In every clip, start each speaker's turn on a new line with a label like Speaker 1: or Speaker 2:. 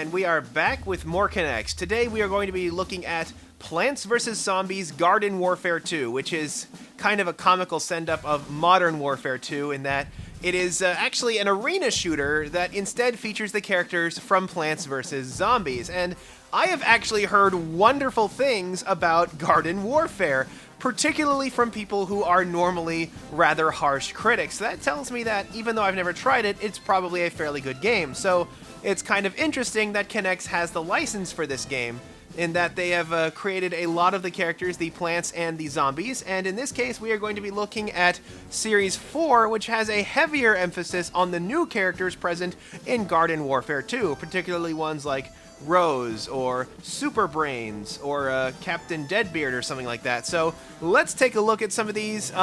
Speaker 1: and we are back with more Knex. Today we are going to be looking at Plants vs. Zombies Garden Warfare 2, which is kind of a comical send-up of Modern Warfare 2 in that it is actually an arena shooter that instead features the characters from Plants vs. Zombies. And I have actually heard wonderful things about Garden Warfare, particularly from people who are normally rather harsh critics. That tells me that even though I've never tried it, it's probably a fairly good game. So it's kind of interesting that Knex has the license for this game, in that they have created a lot of the characters, the plants and the zombies, and in this case we are going to be looking at Series 4, which has a heavier emphasis on the new characters present in Garden Warfare 2, particularly ones like Rose, or Super Brains, or Captain Deadbeard, or something like that. So let's take a look at some of these.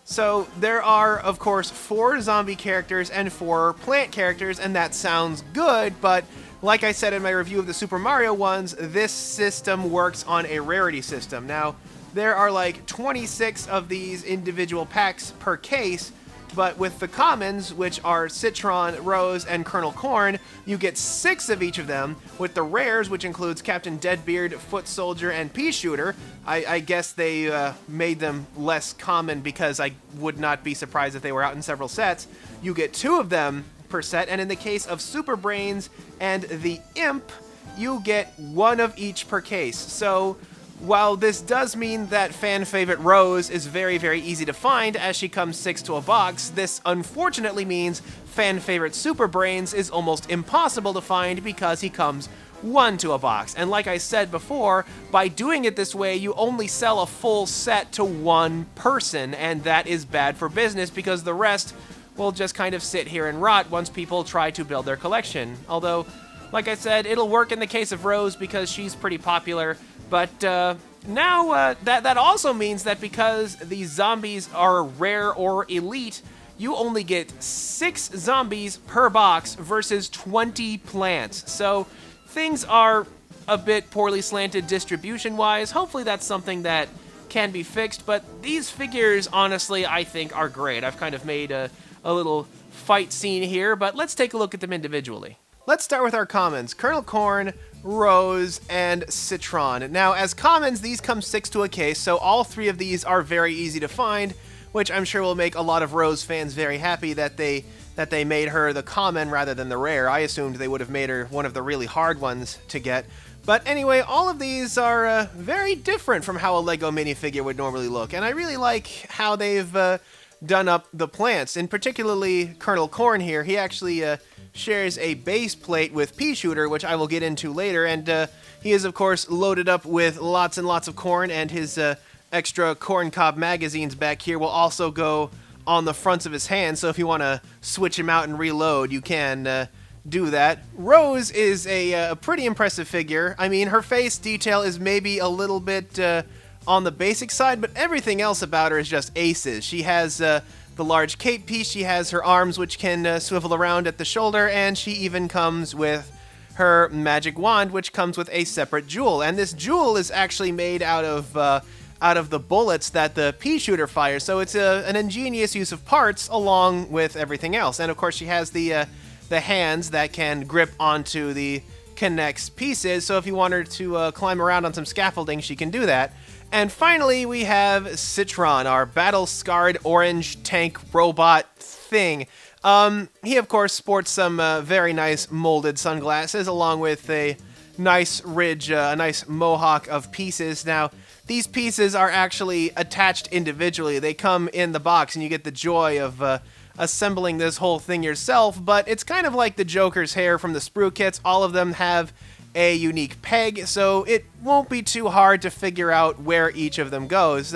Speaker 1: So there are, of course, 4 zombie characters and 4 plant characters, and that sounds good, but like I said in my review of the Super Mario ones, this system works on a rarity system. Now, there are like 26 of these individual packs per case, but with the commons, which are Citron, Rose, and Colonel Corn, you get 6 of each of them. With the rares, which includes Captain Deadbeard, Foot Soldier, and Pea Shooter, I guess they made them less common because I would not be surprised if they were out in several sets. You get 2 of them per set, and in the case of Super Brains and the Imp, you get 1 of each per case. So while this does mean that fan favorite Rose is very, very easy to find as she comes 6 to a box, this unfortunately means fan favorite Super Brains is almost impossible to find because he comes 1 to a box. And like I said before, by doing it this way, you only sell a full set to 1 person, and that is bad for business because the rest will just kind of sit here and rot once people try to build their collection. Although, like I said, it'll work in the case of Rose because she's pretty popular. But now that also means that because these zombies are rare or elite, you only get 6 zombies per box versus 20 plants. So things are a bit poorly slanted distribution-wise. Hopefully that's something that can be fixed. But these figures, honestly, I think are great. I've kind of made a little fight scene here, but let's take a look at them individually. Let's start with our commons, Colonel Corn, Rose, and Citron. Now, as commons, these come 6 to a case, so all 3 of these are very easy to find, which I'm sure will make a lot of Rose fans very happy that they made her the common rather than the rare. I assumed they would have made her one of the really hard ones to get. But anyway, all of these are very different from how a Lego minifigure would normally look, and I really like how they've done up the plants, and particularly Colonel Corn here. He actually shares a base plate with Pea Shooter, which I will get into later, and he is, of course, loaded up with lots and lots of corn, and his extra corn cob magazines back here will also go on the fronts of his hands, so if you want to switch him out and reload, you can do that. Rose is a pretty impressive figure. I mean, her face detail is maybe a little bit on the basic side, but everything else about her is just aces. She has the large cape piece, she has her arms which can swivel around at the shoulder, and she even comes with her magic wand, which comes with a separate jewel. And this jewel is actually made out of the bullets that the Pea Shooter fires, so it's an ingenious use of parts along with everything else. And of course she has the hands that can grip onto the Knex pieces, so if you want her to climb around on some scaffolding, she can do that. And finally, we have Citron, our battle-scarred orange tank robot thing. He, of course, sports some very nice molded sunglasses, along with a nice ridge, a nice mohawk of pieces. Now, these pieces are actually attached individually. They come in the box, and you get the joy of assembling this whole thing yourself, but it's kind of like the Joker's hair from the sprue kits. All of them have a unique peg, so it won't be too hard to figure out where each of them goes.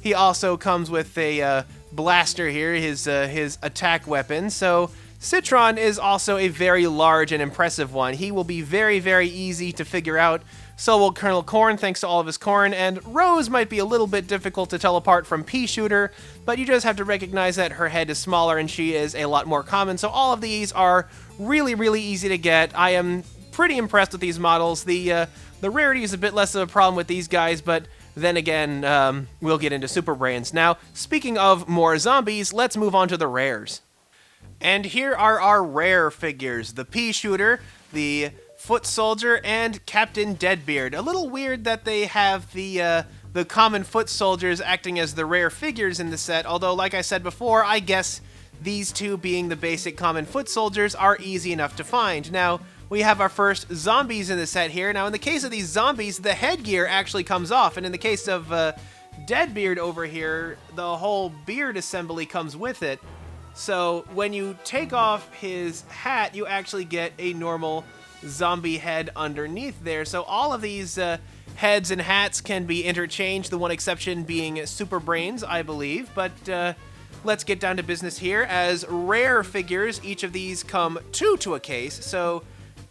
Speaker 1: He also comes with a blaster here, his attack weapon, so Citron is also a very large and impressive one. He will be very, very easy to figure out. So will Colonel Corn, thanks to all of his corn, and Rose might be a little bit difficult to tell apart from Pea Shooter, but you just have to recognize that her head is smaller and she is a lot more common, so all of these are really, really easy to get. I am pretty impressed with these models. The rarity is a bit less of a problem with these guys, but then again, we'll get into Super Brains. Now, speaking of more zombies, let's move on to the rares. And here are our rare figures. The Pea Shooter, the Foot Soldier, and Captain Deadbeard. A little weird that they have the common foot soldiers acting as the rare figures in the set, although, like I said before, I guess these two being the basic common foot soldiers are easy enough to find. Now, we have our first zombies in the set here. Now, in the case of these zombies, the headgear actually comes off, and in the case of Deadbeard over here, the whole beard assembly comes with it. So, when you take off his hat, you actually get a normal zombie head underneath there. So all of these heads and hats can be interchanged, the one exception being Super Brains, I believe. But let's get down to business here. As rare figures, each of these come two to a case, so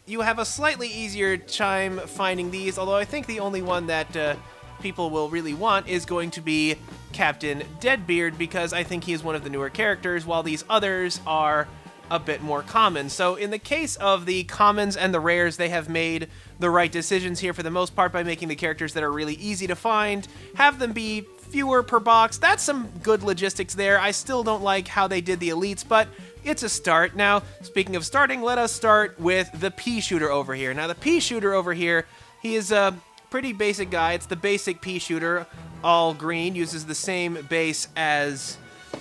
Speaker 1: you have a slightly easier time finding these, although I think the only one that people will really want is going to be Captain Deadbeard, because I think he is one of the newer characters, while these others are a bit more common. So in the case of the commons and the rares, they have made the right decisions here for the most part by making the characters that are really easy to find, have them be fewer per box. That's some good logistics there. I still don't like how they did the elites, but it's a start. Now, speaking of starting, let us start with the pea shooter over here. Now, the pea shooter over here, he is a pretty basic guy. It's the basic pea shooter, all green, uses the same base as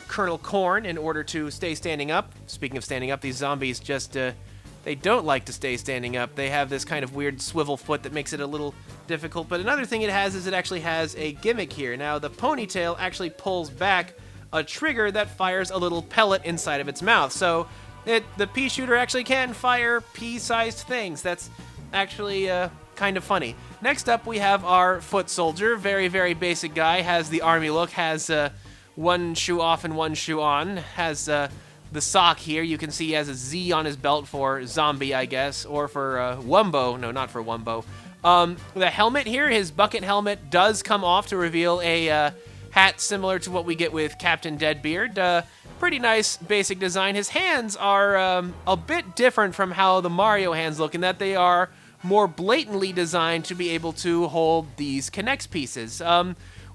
Speaker 1: Colonel Corn in order to stay standing up. Speaking of standing up, these zombies just, they don't like to stay standing up. They have this kind of weird swivel foot that makes it a little difficult. But another thing it has is it actually has a gimmick here. Now, the ponytail actually pulls back a trigger that fires a little pellet inside of its mouth. So the pea shooter actually can fire pea-sized things. That's actually kind of funny. Next up, we have our foot soldier. Very, very basic guy. Has the army look. Has one shoe off and one shoe on. Has the sock here. You can see he has a Z on his belt for zombie, I guess, or for Wumbo. No, not for Wumbo. The helmet here, his bucket helmet, does come off to reveal a hat similar to what we get with Captain Deadbeard. Pretty nice basic design. His hands are a bit different from how the Mario hands look, in that they are more blatantly designed to be able to hold these Knex pieces.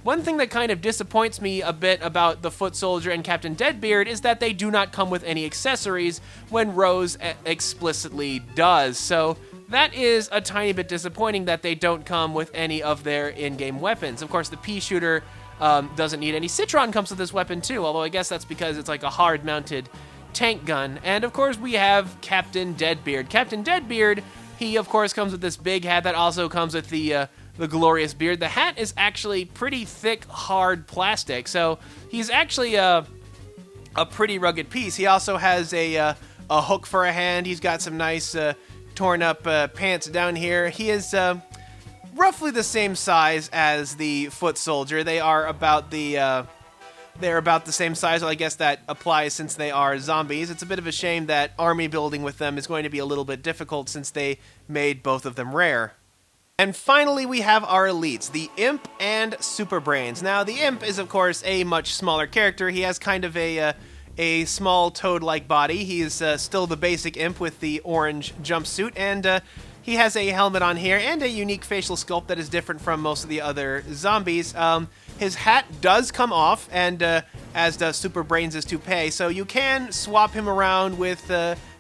Speaker 1: One thing that kind of disappoints me a bit about the Foot Soldier and Captain Deadbeard is that they do not come with any accessories when Rose explicitly does. So that is a tiny bit disappointing that they don't come with any of their in-game weapons. Of course, the pea shooter doesn't need any. Citron comes with this weapon too, although I guess that's because it's like a hard-mounted tank gun. And of course, we have Captain Deadbeard. Captain Deadbeard, he of course comes with this big hat that also comes with the glorious beard. The hat is actually pretty thick, hard plastic, so he's actually a pretty rugged piece. He also has a hook for a hand. He's got some nice torn up pants down here. He is roughly the same size as the foot soldier. They are about the same size. Well, I guess that applies since they are zombies. It's a bit of a shame that army building with them is going to be a little bit difficult since they made both of them rare. And finally, we have our elites, the Imp and Super Brains. Now, the Imp is, of course, a much smaller character. He has kind of a small toad-like body. He is still the basic Imp with the orange jumpsuit, and he has a helmet on here and a unique facial sculpt that is different from most of the other zombies. His hat does come off, and as does Super Brains' toupee, so you can swap him around with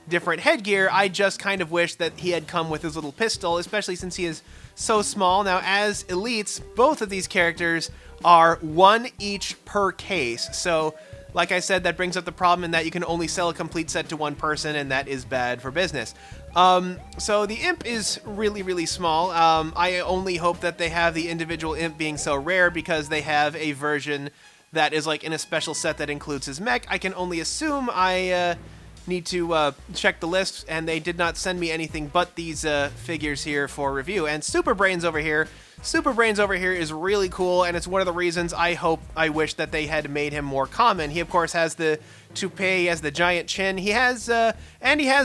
Speaker 1: different headgear. I just kind of wish that he had come with his little pistol, especially since he is so small. Now, as elites, both of these characters are one each per case. So, like I said, that brings up the problem in that you can only sell a complete set to one person, and that is bad for business. So the Imp is really, really small. I only hope that they have the individual Imp being so rare because they have a version that is like in a special set that includes his mech. I can only assume. I need to check the list, and they did not send me anything but these figures here for review. And Super Brains over here is really cool, and it's one of the reasons I wish that they had made him more common. He, of course, has the toupee, he has the giant chin, he has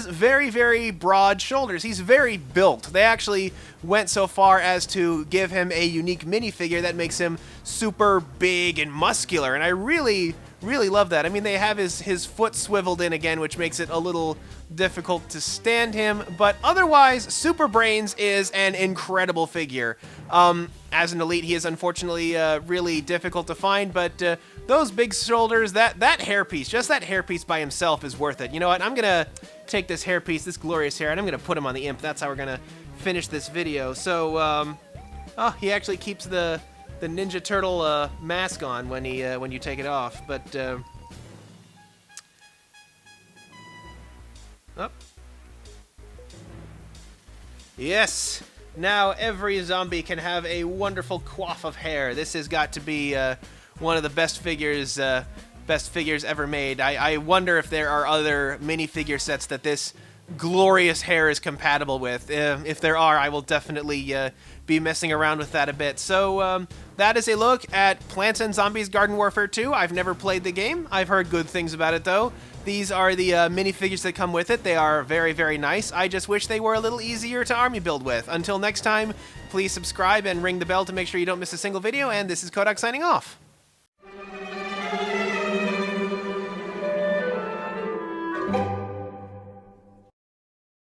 Speaker 1: very, very broad shoulders. He's very built. They actually went so far as to give him a unique minifigure that makes him super big and muscular, and I really love that. I mean, they have his foot swiveled in again, which makes it a little difficult to stand him, but otherwise, Super Brains is an incredible figure. As an elite, he is unfortunately really difficult to find, but those big shoulders, that hairpiece, just that hairpiece by himself is worth it. You know what? I'm gonna take this hairpiece, this glorious hair, and I'm going to put him on the imp. That's how we're going to finish this video. So, oh, he actually keeps the Ninja Turtle mask on when you take it off. But, oh. Yes! Now every zombie can have a wonderful coif of hair. This has got to be one of the best figures ever made. I wonder if there are other minifigure sets that this glorious hair is compatible with. If there are, I will definitely be messing around with that a bit. So that is a look at Plants and Zombies Garden Warfare 2. I've never played the game. I've heard good things about it, though. These are the minifigures that come with it. They are very, very nice. I just wish they were a little easier to army build with. Until next time, please subscribe and ring the bell to make sure you don't miss a single video, and this is Kohdok signing off.